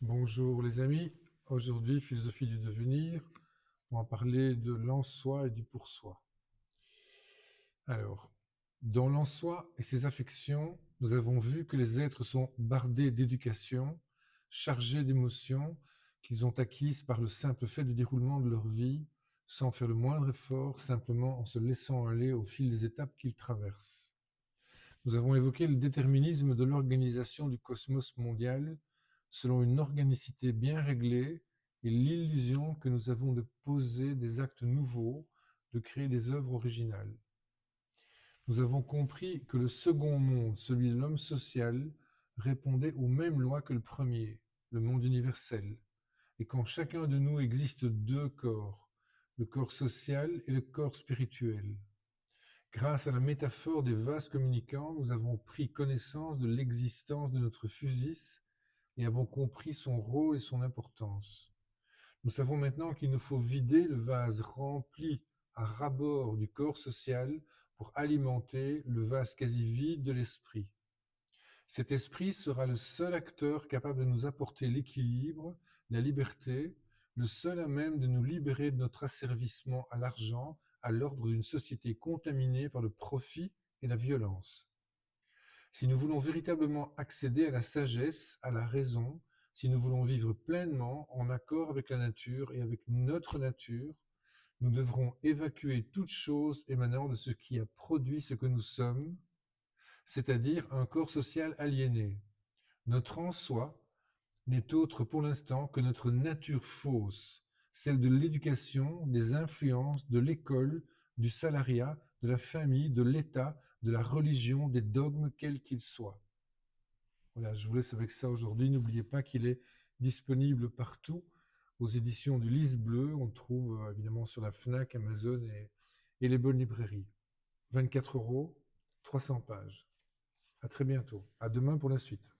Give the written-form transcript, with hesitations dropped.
Bonjour les amis, aujourd'hui philosophie du devenir, on va parler de l'en-soi et du pour-soi. Alors, dans l'en-soi et ses affections, nous avons vu que les êtres sont bardés d'éducation, chargés d'émotions qu'ils ont acquises par le simple fait du déroulement de leur vie, sans faire le moindre effort, simplement en se laissant aller au fil des étapes qu'ils traversent. Nous avons évoqué le déterminisme de l'organisation du cosmos mondial selon une organicité bien réglée et l'illusion que nous avons de poser des actes nouveaux, de créer des œuvres originales. Nous avons compris que le second monde, celui de l'homme social, répondait aux mêmes lois que le premier, le monde universel, et qu'en chacun de nous existent deux corps, le corps social et le corps spirituel. Grâce à la métaphore des vases communicants, nous avons pris connaissance de l'existence de notre fusis et avons compris son rôle et son importance. Nous savons maintenant qu'il nous faut vider le vase rempli à ras-bord du corps social pour alimenter le vase quasi vide de l'esprit. Cet esprit sera le seul acteur capable de nous apporter l'équilibre, la liberté, le seul à même de nous libérer de notre asservissement à l'argent, à l'ordre d'une société contaminée par le profit et la violence. Si nous voulons véritablement accéder à la sagesse, à la raison, si nous voulons vivre pleinement en accord avec la nature et avec notre nature, nous devrons évacuer toute chose émanant de ce qui a produit ce que nous sommes, c'est-à-dire un corps social aliéné. Notre en-soi n'est autre pour l'instant que notre nature fausse, celle de l'éducation, des influences, de l'école, du salariat, de la famille, de l'État, de la religion, des dogmes quels qu'ils soient. Voilà, je vous laisse avec ça aujourd'hui. N'oubliez pas qu'il est disponible partout aux éditions du Lys Bleu. On le trouve évidemment sur la Fnac, Amazon et les bonnes librairies. 24 €, 300 pages. À très bientôt. À demain pour la suite.